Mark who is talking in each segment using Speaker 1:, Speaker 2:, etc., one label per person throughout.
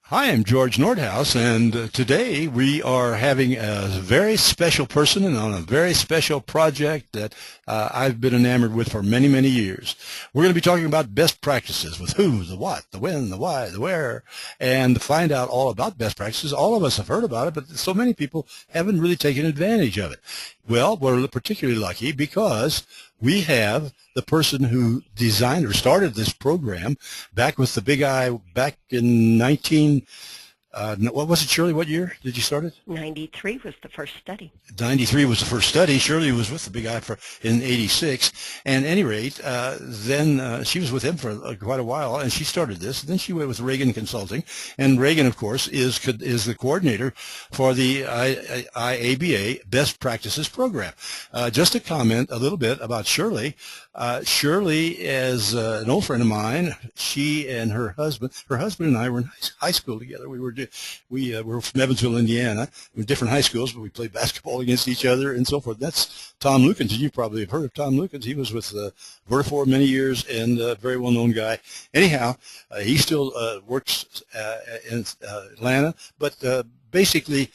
Speaker 1: Hi, I'm George Nordhaus, and today we are having a very special person and on a very special project that I've been enamored with for many, many years. We're going to be talking about best practices with who, the what, the when, the why, the where, and to find out all about best practices. All of us have heard about it, but so many people haven't really taken advantage of it. Well, we're particularly lucky because we have the person who designed or started this program back with the big I back in what was it, Shirley? What year did you start it?
Speaker 2: 93 was the first study.
Speaker 1: 93 was the first study. Shirley was with the big I in 86. And at any rate, then she was with him for quite a while, and she started this. And then she went with Reagan Consulting. And Reagan, of course, is the coordinator for the IABA Best Practices Program. Just to comment a little bit about Shirley. Shirley is an old friend of mine. She and her husband and I were in high school together. We were from Evansville, Indiana. We were different high schools, but we played basketball against each other and so forth. That's Tom Lukens, and you probably have heard of Tom Lukens. He was with Vertifor many years and a very well-known guy. Anyhow, he still works in Atlanta, but basically,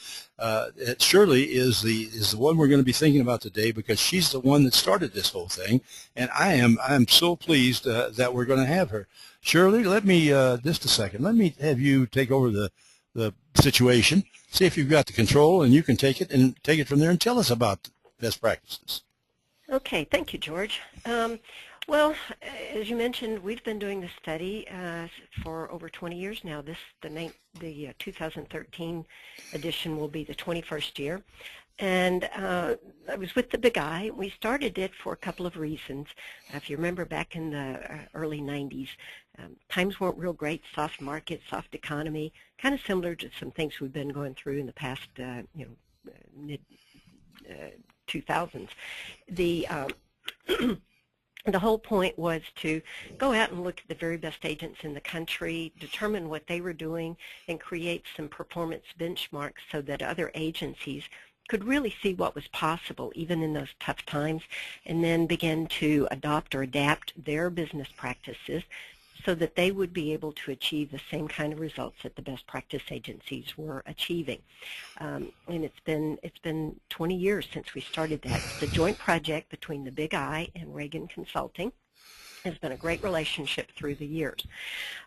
Speaker 1: Shirley is the one we're going to be thinking about today because she's the one that started this whole thing, and I am so pleased that we're going to have her. Shirley, let me just a second. Let me have you take over the situation. See if you've got the control, and you can take it from there and tell us about best practices.
Speaker 2: Okay, thank you, George. Well, as you mentioned, we've been doing this study for over 20 years now. The 2013 edition will be the 21st year. And I was with the big I. We started it for a couple of reasons. If you remember back in the early 90s, times weren't real great, soft market, soft economy, kind of similar to some things we've been going through in the past, mid 2000s. The whole point was to go out and look at the very best agents in the country, determine what they were doing, and create some performance benchmarks so that other agencies could really see what was possible even in those tough times, and then begin to adopt or adapt their business practices so that they would be able to achieve the same kind of results that the best practice agencies were achieving. And it's been 20 years since we started that. It's a joint project between the big I and Reagan Consulting. It's been a great relationship through the years.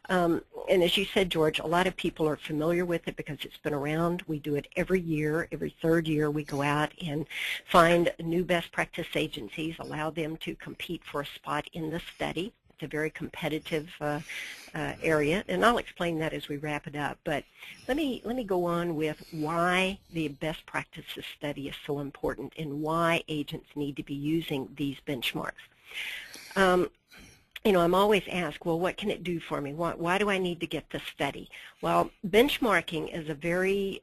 Speaker 2: And as you said, George, a lot of people are familiar with it because it's been around. We do it every year. Every third year we go out and find new best practice agencies, allow them to compete for a spot in the study. It's a very competitive area, and I'll explain that as we wrap it up. But let me go on with why the best practices study is so important and why agents need to be using these benchmarks. I'm always asked, well, what can it do for me? Why do I need to get the study? Well, benchmarking is a very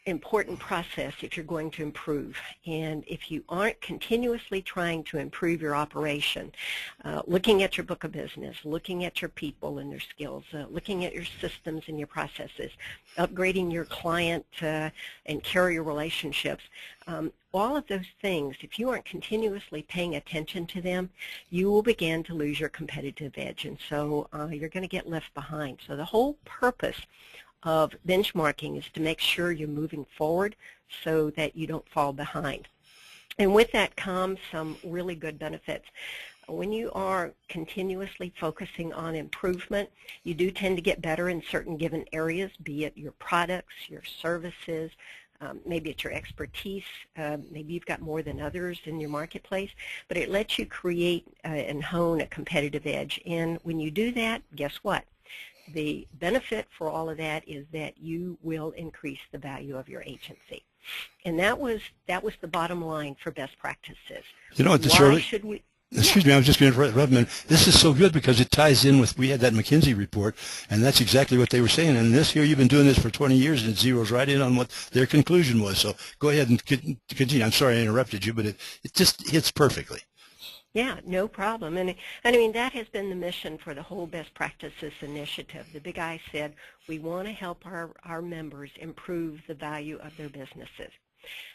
Speaker 2: important process if you're going to improve. And if you aren't continuously trying to improve your operation, looking at your book of business, looking at your people and their skills, looking at your systems and your processes, upgrading your client and carrier relationships, all of those things, if you aren't continuously paying attention to them, you will begin to lose your competitive edge, and so you're going to get left behind. So the whole purpose of benchmarking is to make sure you're moving forward so that you don't fall behind. And with that comes some really good benefits. When you are continuously focusing on improvement, you do tend to get better in certain given areas, be it your products, your services, maybe it's your expertise, maybe you've got more than others in your marketplace, but it lets you create and hone a competitive edge. And when you do that, guess what? The benefit for all of that is that you will increase the value of your agency. And that was the bottom line for best practices.
Speaker 1: You know what,
Speaker 2: Why should we?
Speaker 1: Excuse me, I was just going to interrupt a minute. This is so good because it ties in with, we had that McKinsey report, and that's exactly what they were saying. And this here, you've been doing this for 20 years, and it zeroes right in on what their conclusion was. So go ahead and continue. I'm sorry I interrupted you, but it just hits perfectly.
Speaker 2: Yeah, no problem. And I mean, that has been the mission for the whole Best Practices Initiative. The big I said, we want to help our members improve the value of their businesses.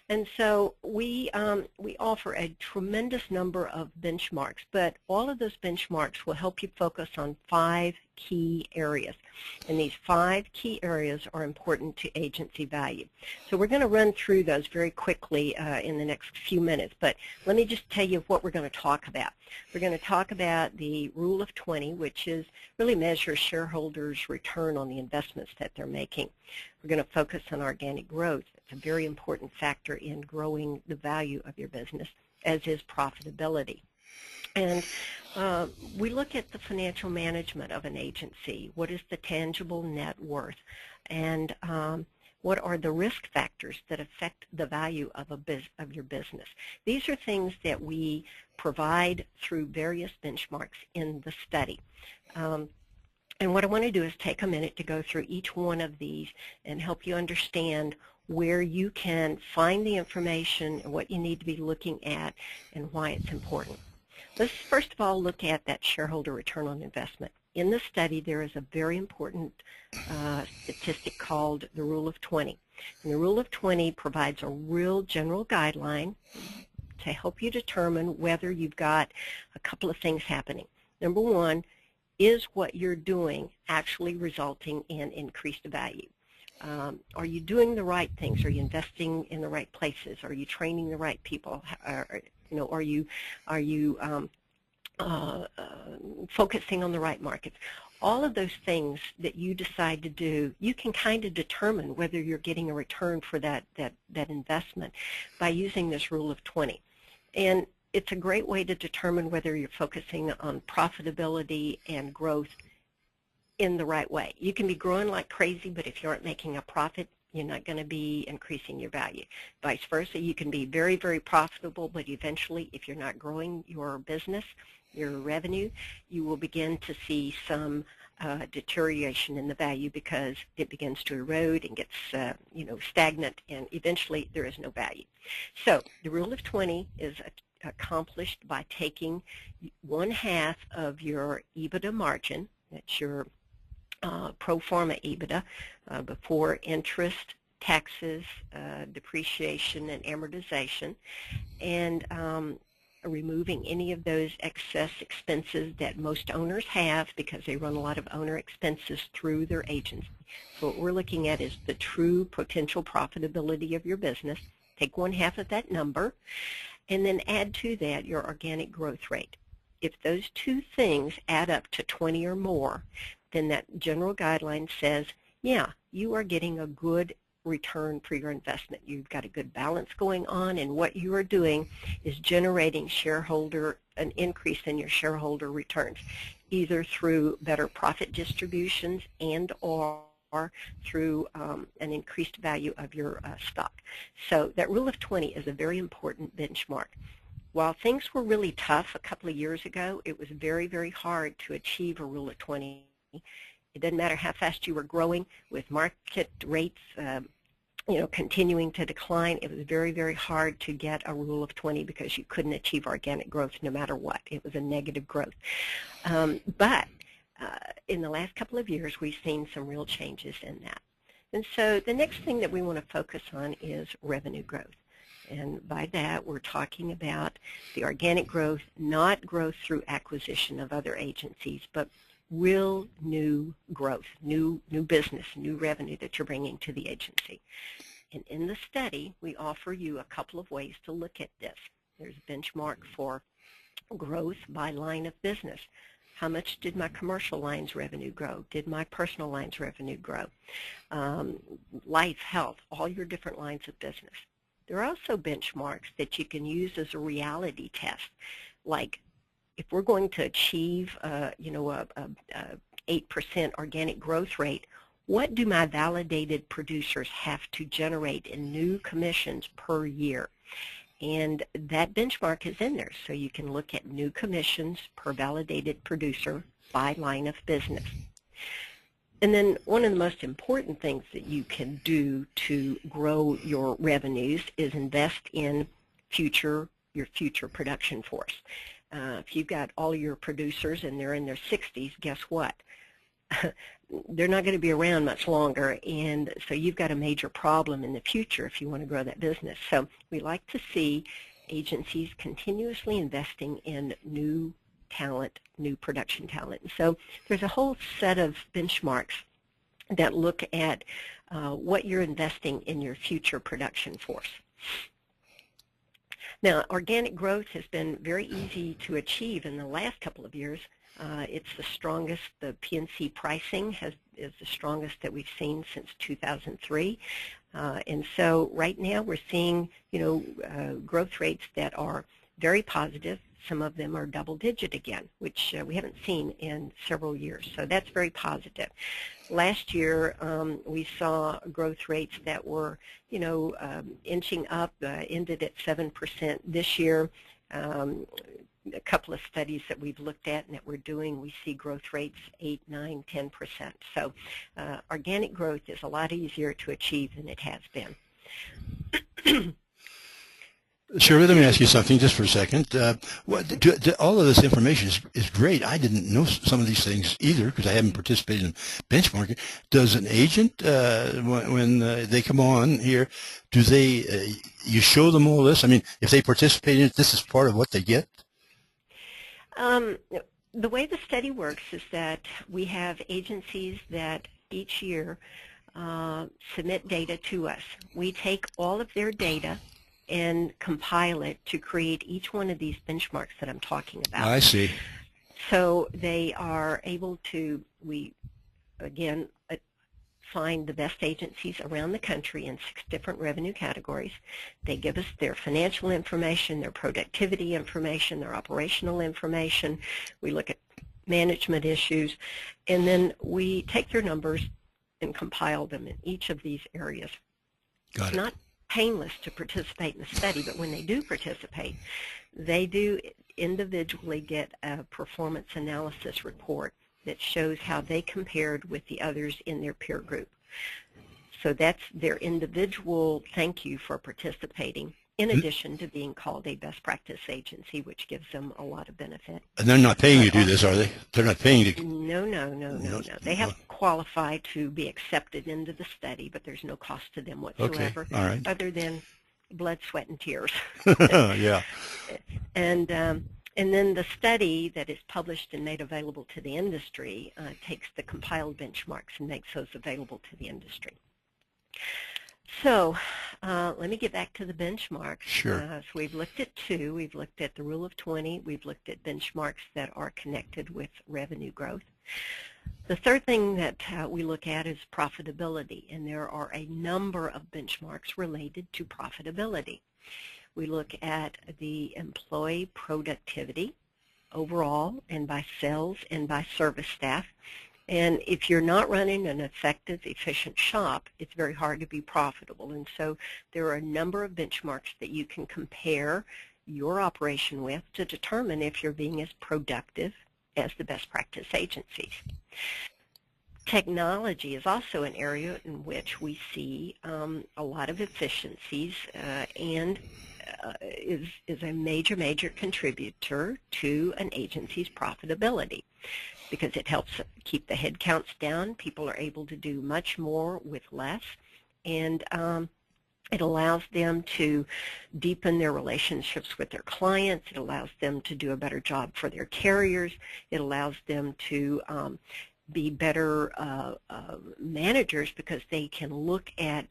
Speaker 2: And so we offer a tremendous number of benchmarks, but all of those benchmarks will help you focus on 5 key areas. And these 5 key areas are important to agency value. So we're going to run through those very quickly in the next few minutes, but let me just tell you what we're going to talk about. We're going to talk about the Rule of 20, which is really measures shareholders' return on the investments that they're making. We're going to focus on organic growth. It's a very important factor in growing the value of your business, as is profitability. And we look at the financial management of an agency. What is the tangible net worth? And what are the risk factors that affect the value of your business? These are things that we provide through various benchmarks in the study. And what I want to do is take a minute to go through each one of these and help you understand where you can find the information and what you need to be looking at and why it's important. Let's first of all look at that shareholder return on investment. In the study, there is a very important statistic called the Rule of 20. And the Rule of 20 provides a real general guideline to help you determine whether you've got a couple of things happening. Number one, is what you're doing actually resulting in increased value? Are you doing the right things? Are you investing in the right places? Are you training the right people? Are you focusing on the right markets? All of those things that you decide to do, you can kind of determine whether you're getting a return for that investment by using this Rule of 20. And it's a great way to determine whether you're focusing on profitability and growth in the right way. You can be growing like crazy, but if you aren't making a profit, you're not going to be increasing your value. Vice versa, you can be very, very profitable, but eventually, if you're not growing your business, your revenue, you will begin to see some deterioration in the value because it begins to erode and gets stagnant, and eventually there is no value. So the Rule of 20 is accomplished by taking 1/2 of your EBITDA margin, that's your pro forma EBITDA, before interest, taxes, depreciation, and amortization, and removing any of those excess expenses that most owners have because they run a lot of owner expenses through their agency. So what we're looking at is the true potential profitability of your business. Take 1/2 of that number, and then add to that your organic growth rate. If those two things add up to 20 or more, then that general guideline says, yeah, you are getting a good return for your investment. You've got a good balance going on, and what you are doing is generating an increase in your shareholder returns, either through better profit distributions and or through an increased value of your stock. So that Rule of 20 is a very important benchmark. While things were really tough a couple of years ago, it was very, very hard to achieve a Rule of 20. It doesn't matter how fast you were growing with market rates continuing to decline. It was very, very hard to get a Rule of 20 because you couldn't achieve organic growth no matter what. It was a negative growth. But in the last couple of years, we've seen some real changes in that. And so the next thing that we want to focus on is revenue growth. And by that, we're talking about the organic growth, not growth through acquisition of other agencies, but real new growth, new business, new revenue that you're bringing to the agency. And in the study, we offer you a couple of ways to look at this. There's a benchmark for growth by line of business. How much did my commercial lines revenue grow? Did my personal lines revenue grow? Life, health, all your different lines of business. There are also benchmarks that you can use as a reality test, like if we're going to achieve, a 8% organic growth rate, what do my validated producers have to generate in new commissions per year? And that benchmark is in there, so you can look at new commissions per validated producer by line of business. And then one of the most important things that you can do to grow your revenues is invest in your future production force. If you've got all your producers and they're in their 60s, guess what? they're not going to be around much longer, and so you've got a major problem in the future if you want to grow that business. So we like to see agencies continuously investing in new talent, new production talent. And so there's a whole set of benchmarks that look at what you're investing in your future production force. Now, organic growth has been very easy to achieve in the last couple of years. It's the strongest. The PNC pricing is the strongest that we've seen since 2003. And so right now we're seeing, growth rates that are very positive. Some of them are double-digit again, which we haven't seen in several years. So that's very positive. Last year, we saw growth rates that were, inching up, ended at 7%. This year, a couple of studies that we've looked at and that we're doing, we see growth rates 8, 9, 10%. So organic growth is a lot easier to achieve than it has been.
Speaker 1: Shirley, let me ask you something just for a second. All of this information is great. I didn't know some of these things either because I haven't participated in benchmarking. Does an agent, when they come on here, do they, you show them all this? I mean, if they participate in it, this is part of what they get?
Speaker 2: The way the study works is that we have agencies that each year submit data to us. We take all of their data and compile it to create each one of these benchmarks that I'm talking about.
Speaker 1: I see.
Speaker 2: So they are able to, again, find the best agencies around the country in 6 different revenue categories. They give us their financial information, their productivity information, their operational information. We look at management issues, and then we take their numbers and compile them in each of these areas.
Speaker 1: Got it.
Speaker 2: Not painless to participate in the study, but when they do participate, they do individually get a performance analysis report that shows how they compared with the others in their peer group. So that's their individual thank you for participating, in addition to being called a best practice agency, which gives them a lot of benefit.
Speaker 1: And they're not paying you to do this, are they? They're not paying you to...
Speaker 2: No. They have to qualify to be accepted into the study, but there's no cost to them whatsoever,
Speaker 1: okay. All right.
Speaker 2: Other than blood, sweat, and tears.
Speaker 1: Yeah.
Speaker 2: And then the study that is published and made available to the industry takes the compiled benchmarks and makes those available to the industry. So let me get back to the benchmarks.
Speaker 1: Sure.
Speaker 2: So we've looked at 2. We've looked at the rule of 20. We've looked at benchmarks that are connected with revenue growth. The third thing that we look at is profitability, and there are a number of benchmarks related to profitability. We look at the employee productivity overall and by sales and by service staff. And if you're not running an effective, efficient shop, it's very hard to be profitable. And so there are a number of benchmarks that you can compare your operation with to determine if you're being as productive as the best practice agencies. Technology is also an area in which we see a lot of efficiencies and is a major contributor to an agency's profitability, because it helps keep the head counts down. People are able to do much more with less, and it allows them to deepen their relationships with their clients. It allows them to do a better job for their carriers. It allows them to be better managers, because they can look at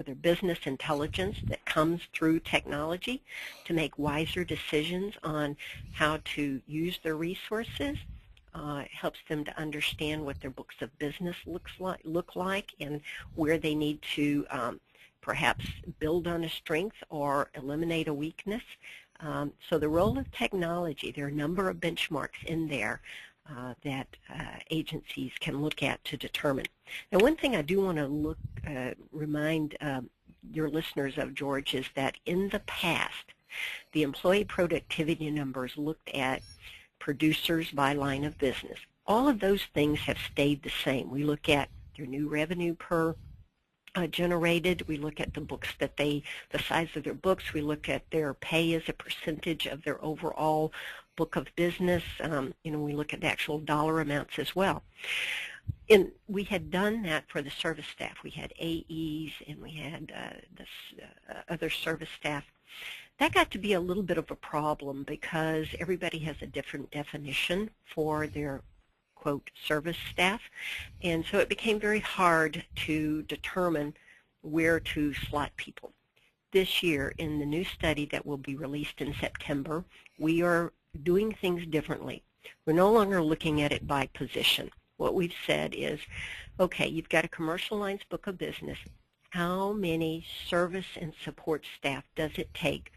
Speaker 2: their business intelligence that comes through technology to make wiser decisions on how to use their resources. It helps them to understand what their books of business look like and where they need to perhaps build on a strength or eliminate a weakness. So the role of technology, there are a number of benchmarks in there that agencies can look at to determine. Now, one thing I do want to remind your listeners of, George, is that in the past, the employee productivity numbers looked at producers by line of business. All of those things have stayed the same. We look at their new revenue per generated. We look at the books the size of their books. We look at their pay as a percentage of their overall book of business. We look at the actual dollar amounts as well. we had done that for the service staff. We had AEs and we had other service staff. That got to be a little bit of a problem because everybody has a different definition for their, quote, service staff. And so it became very hard to determine where to slot people. This year, in the new study that will be released in September, we are doing things differently. We're no longer looking at it by position. What we've said is, okay, you've got a commercial lines book of business. How many service and support staff does it take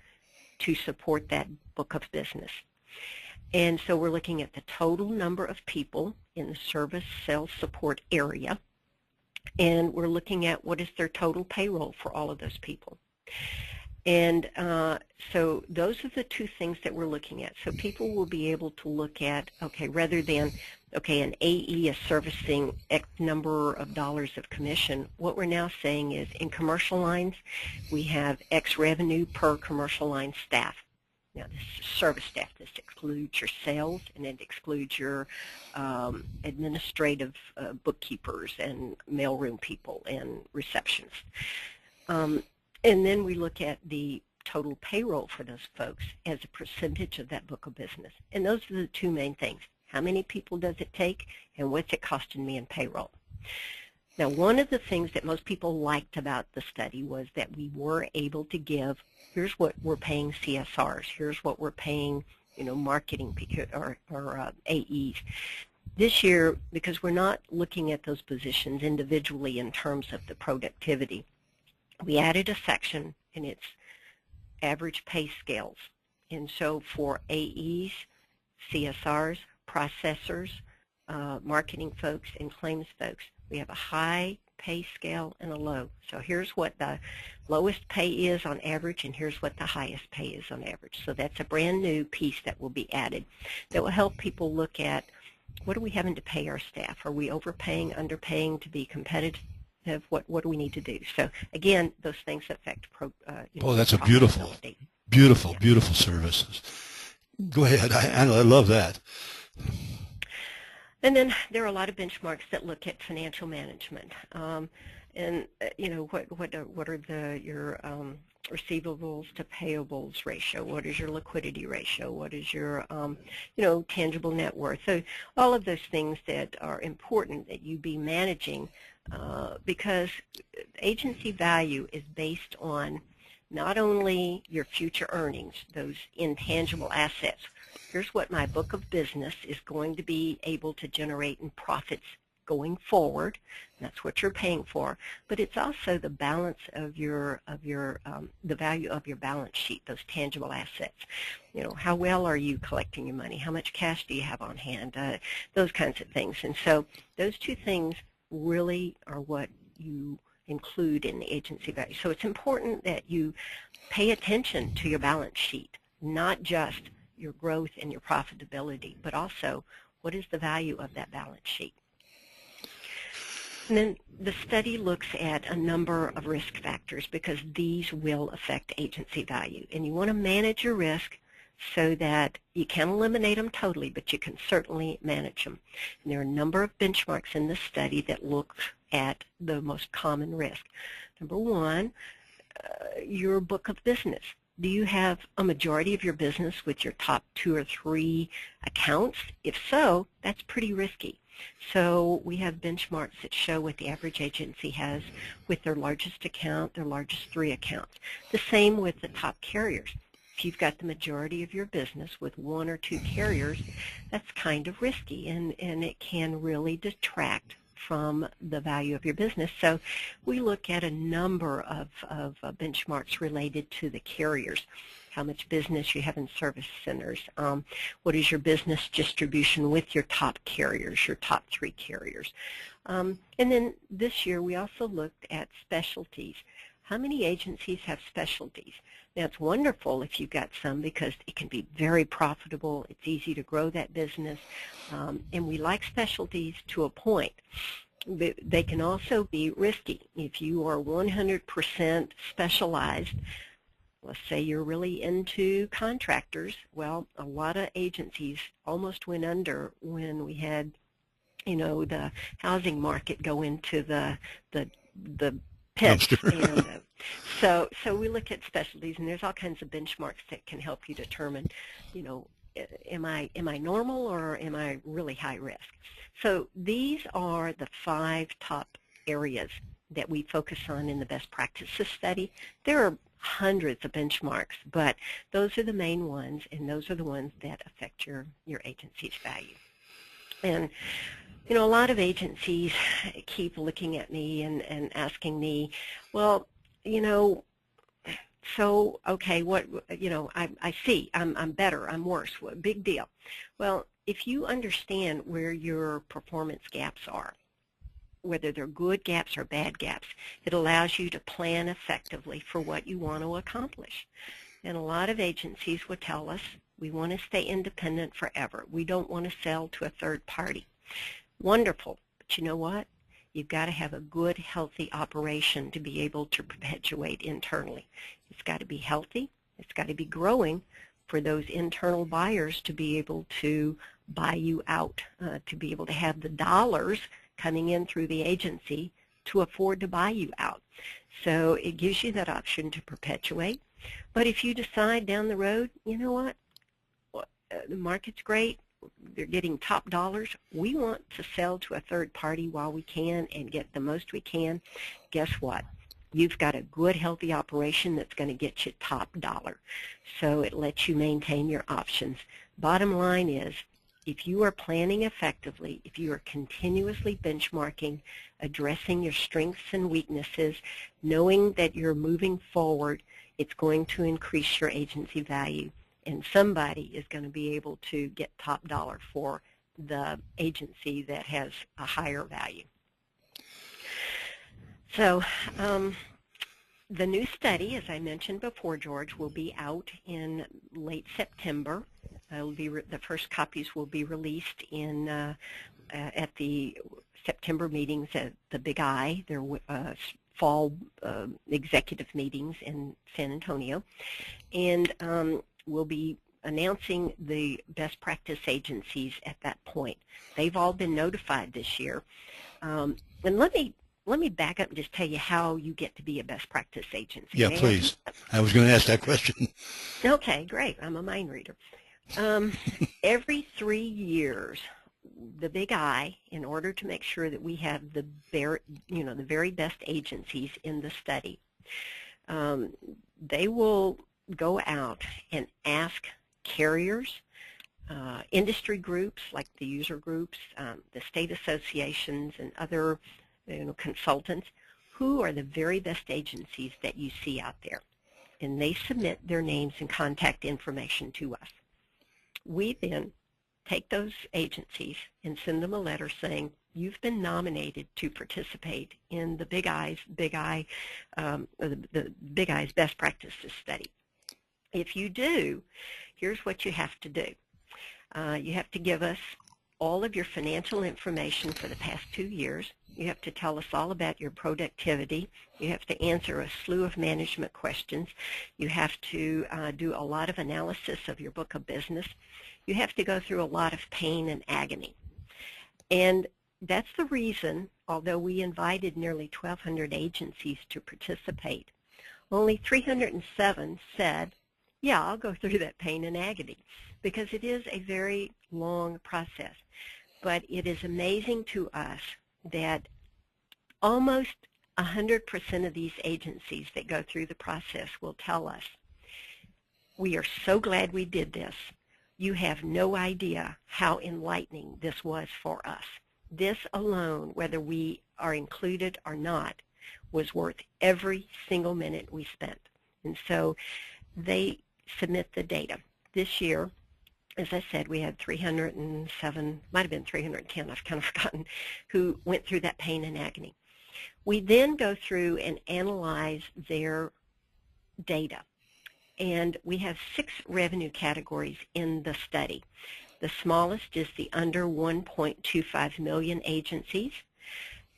Speaker 2: to support that book of business? And so we're looking at the total number of people in the service, sales, support area, and we're looking at what is their total payroll for all of those people. And so those are the two things that we're looking at. So people will be able to look at, okay, rather than, okay, an AE is servicing X number of dollars of commission, what we're now saying is in commercial lines, we have X revenue per commercial line staff. Now, this is service staff. This excludes your sales, and it excludes your administrative bookkeepers and mailroom people and receptionists. And then we look at the total payroll for those folks as a percentage of that book of business. And those are the two main things. How many people does it take, and what's it costing me in payroll? Now, one of the things that most people liked about the study was that we were able to give, here's what we're paying CSRs, here's what we're paying, you know, marketing or AEs. This year, because we're not looking at those positions individually in terms of the productivity, we added a section, and it's average pay scales. And so for AEs, CSRs, processors, marketing folks, and claims folks, we have a high pay scale and a low. So here's what the lowest pay is on average, and here's what the highest pay is on average. So that's a brand new piece that will be added that will help people look at, what are we having to pay our staff? Are we overpaying, underpaying to be competitive? What do we need to do? So again, those things affect
Speaker 1: oh, that's a beautiful services. Go ahead. I love that.
Speaker 2: And then there are a lot of benchmarks that look at financial management. And you know, what are your receivables to payables ratio? What is your liquidity ratio? What is your you know, tangible net worth? So all of those things that are important that you be managing, because agency value is based on not only your future earnings, those intangible assets. Here's what my book of business is going to be able to generate in profits going forward. That's what you're paying for. But it's also the balance of the value of your balance sheet, those tangible assets. You know, how well are you collecting your money? How much cash do you have on hand? Those kinds of things. And so those two things really are what you include in the agency value. So it's important that you pay attention to your balance sheet, not just your growth and your profitability, but also what is the value of that balance sheet. And then the study looks at a number of risk factors because these will affect agency value. And you want to manage your risk so that you can't eliminate them totally, but you can certainly manage them. And there are a number of benchmarks in this study that look at the most common risk. Number one, your book of business. Do you have a majority of your business with your top 2 or 3 accounts? If so, that's pretty risky. So we have benchmarks that show what the average agency has with their largest account, their largest 3 accounts. The same with the top carriers. If you've got the majority of your business with 1 or 2 carriers, that's kind of risky, and it can really detract from the value of your business. So we look at a number of benchmarks related to the carriers. How much business you have in service centers. What is your business distribution with your top carriers, your top 3 carriers. And then this year we also looked at specialties. How many agencies have specialties? Now, it's wonderful if you've got some because it can be very profitable. It's easy to grow that business. And we like specialties to a point. They can also be risky. If you are 100% specialized, let's say you're really into contractors, well, a lot of agencies almost went under when we had you know, the housing market go into the pits.
Speaker 1: Dumpster.
Speaker 2: And so we look at specialties, and there's all kinds of benchmarks that can help you determine, you know, am I normal or am I really high risk? So these are the 5 top areas that we focus on in the best practices study. There are hundreds of benchmarks, but those are the main ones, and those are the ones that affect your agency's value. And you know, a lot of agencies keep looking at me and asking me, well, you know, so, okay, what, you know, I see, I'm better, I'm worse, what big deal. Well, if you understand where your performance gaps are, whether they're good gaps or bad gaps, it allows you to plan effectively for what you want to accomplish. And a lot of agencies will tell us, we want to stay independent forever. We don't want to sell to a third party. Wonderful, but you know what? You've got to have a good, healthy operation to be able to perpetuate internally. It's got to be healthy. It's got to be growing for those internal buyers to be able to buy you out, to be able to have the dollars coming in through the agency to afford to buy you out. So it gives you that option to perpetuate. But if you decide down the road, you know what, the market's great, they're getting top dollars, we want to sell to a third party while we can and get the most we can, guess what? You've got a good, healthy operation that's going to get you top dollar. So it lets you maintain your options. Bottom line is, if you are planning effectively, if you are continuously benchmarking, addressing your strengths and weaknesses, knowing that you're moving forward, it's going to increase your agency value. And somebody is going to be able to get top dollar for the agency that has a higher value. So the new study, as I mentioned before, George, will be out in late September. It'll be the first copies will be released in at the September meetings at the Big I, their fall executive meetings in San Antonio. And we'll be announcing the best practice agencies at that point. They've all been notified this year. And let me back up and just tell you how you get to be a best practice agency.
Speaker 1: Yeah, please. I was going to ask that question.
Speaker 2: Okay, great. I'm a mind reader. Every 3 years, the Big I, in order to make sure that we have the very best agencies in the study, they will go out and ask carriers, industry groups like the user groups, the state associations, and other consultants, who are the very best agencies that you see out there. And they submit their names and contact information to us. We then take those agencies and send them a letter saying, you've been nominated to participate in the Big I's best practices study. If you do, here's what you have to do. You have to give us all of your financial information for the past 2 years. You have to tell us all about your productivity. You have to answer a slew of management questions. You have to do a lot of analysis of your book of business. You have to go through a lot of pain and agony. And that's the reason, although we invited nearly 1,200 agencies to participate, only 307 said, yeah, I'll go through that pain and agony, because it is a very long process. But it is amazing to us that almost 100% of these agencies that go through the process will tell us, we are so glad we did this. You have no idea how enlightening this was for us. This alone, whether we are included or not, was worth every single minute we spent. And so they submit the data. This year, as I said, we had 307, might have been 310, I've kind of forgotten, who went through that pain and agony. We then go through and analyze their data. And we have 6 revenue categories in the study. The smallest is the under 1.25 million agencies.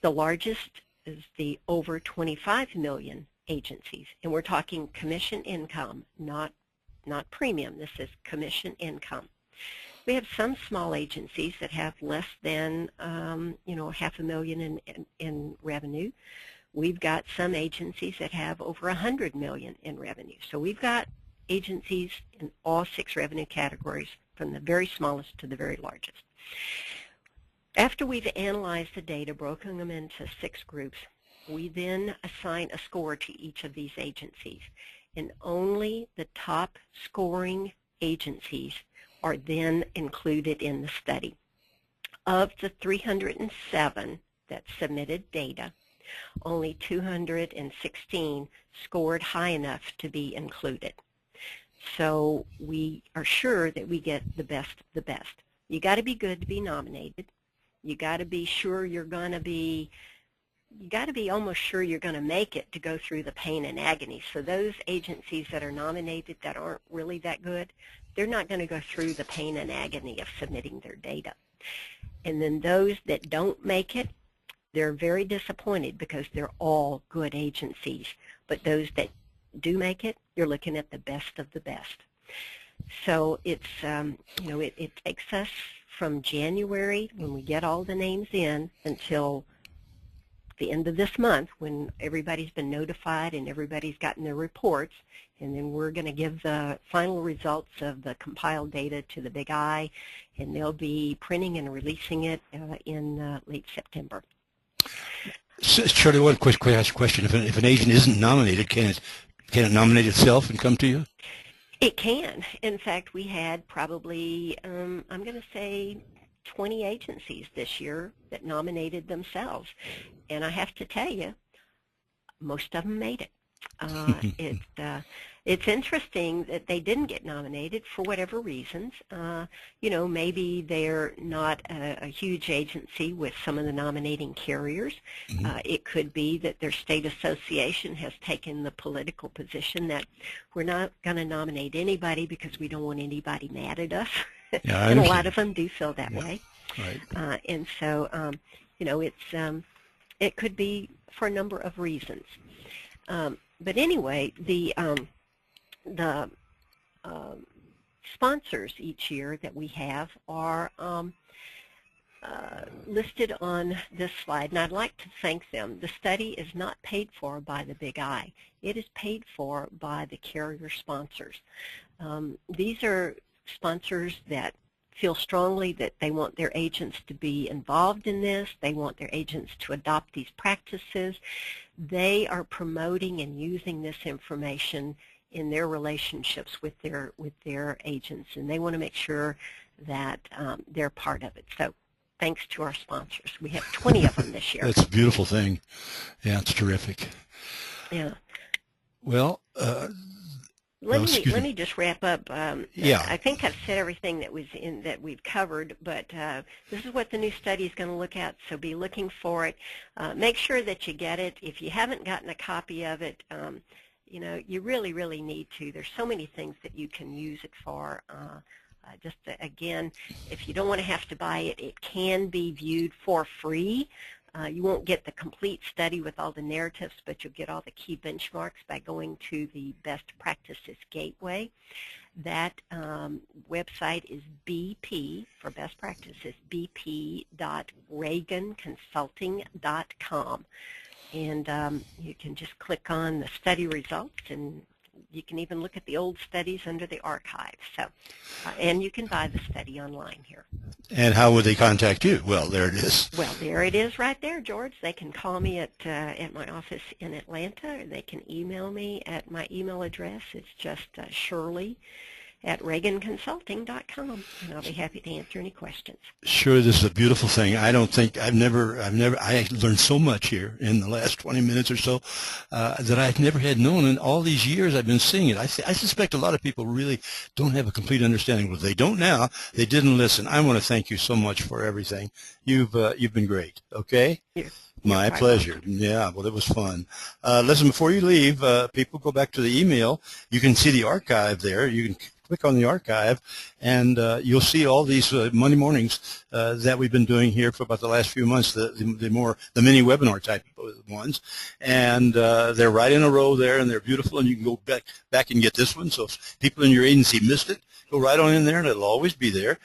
Speaker 2: The largest is the over 25 million agencies. And we're talking commission income, not premium. This is commission income. We have some small agencies that have less than, $500,000 in revenue. We've got some agencies that have over $100 million in revenue. So we've got agencies in all 6 revenue categories, from the very smallest to the very largest. After we've analyzed the data, broken them into 6 groups, we then assign a score to each of these agencies. And only the top scoring agencies are then included in the study. Of the 307 that submitted data, only 216 scored high enough to be included. So we are sure that we get the best of the best. You got to be good to be nominated. You got to be sure you're going to be, you got to be almost sure you're going to make it to go through the pain and agony. So those agencies that are nominated that aren't really that good, they're not going to go through the pain and agony of submitting their data. And then those that don't make it, they're very disappointed because they're all good agencies. But those that do make it, you're looking at the best of the best. So it's, it takes us from January, when we get all the names in, until the end of this month, when everybody's been notified and everybody's gotten their reports, and then we're going to give the final results of the compiled data to the Big I, and they'll be printing and releasing it in late September.
Speaker 1: Shirley, one quick question. If an agent isn't nominated, can it nominate itself and come to you?
Speaker 2: It can. In fact, we had probably, I'm going to say, 20 agencies this year that nominated themselves. And I have to tell you, most of them made it. It's interesting that they didn't get nominated for whatever reasons. Maybe they're not a huge agency with some of the nominating carriers. It could be that their state association has taken the political position that we're not going to nominate anybody because we don't want anybody mad at us.
Speaker 1: Yeah,
Speaker 2: and a lot of them do feel that way.
Speaker 1: Right.
Speaker 2: And so, it could be for a number of reasons. But anyway, the sponsors each year that we have are listed on this slide, and I'd like to thank them. The study is not paid for by the Big I. It is paid for by the carrier sponsors. These are sponsors that feel strongly that they want their agents to be involved in this. They want their agents to adopt these practices. They are promoting and using this information in their relationships with their agents, and they want to make sure that they're part of it. So thanks to our sponsors. We have 20 of them this year.
Speaker 1: That's a beautiful thing. Yeah, it's terrific.
Speaker 2: Yeah.
Speaker 1: Well,
Speaker 2: let me just wrap up.
Speaker 1: Yeah.
Speaker 2: I think I've said everything that we've covered, but this is what the new study is going to look at, so be looking for it. Make sure that you get it. If you haven't gotten a copy of it, you really, really need to. There's so many things that you can use it for. Again, if you don't want to have to buy it, it can be viewed for free. You won't get the complete study with all the narratives, but you'll get all the key benchmarks by going to the Best Practices Gateway. That website is BP, for Best Practices, bp.reaganconsulting.com. And you can just click on the study results, and you can even look at the old studies under the archive. So, and you can buy the study online here.
Speaker 1: And how would they contact you? Well, there it is.
Speaker 2: Well, there it is right there, George. They can call me at my office in Atlanta, or they can email me at my email address. It's just Shirley@ReaganConsulting.com, and I'll be happy to answer any questions.
Speaker 1: Sure, this is a beautiful thing. I don't think I learned so much here in the last 20 minutes or so that I've never had known in all these years I've been seeing it. I suspect a lot of people really don't have a complete understanding. Well, they don't now. They didn't listen. I want to thank you so much for everything. You've been great. Okay? My pleasure. Yeah, well, it was fun. Listen, before you leave, people go back to the email. You can see the archive there. You can click on the archive, and you'll see all these Monday mornings that we've been doing here for about the last few months, the mini webinar type ones, and they're right in a row there, and they're beautiful, and you can go back and get this one. So if people in your agency missed it, Go right on in there, and it'll always be there.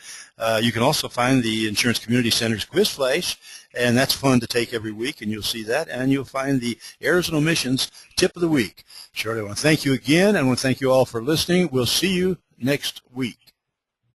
Speaker 1: You can also find the Insurance Community Center's Quiz Flash, and that's fun to take every week, and you'll see that. And you'll find the Errors and Omissions Tip of the Week. Shirley, I want to thank you again, and I want to thank you all for listening. We'll see you next week.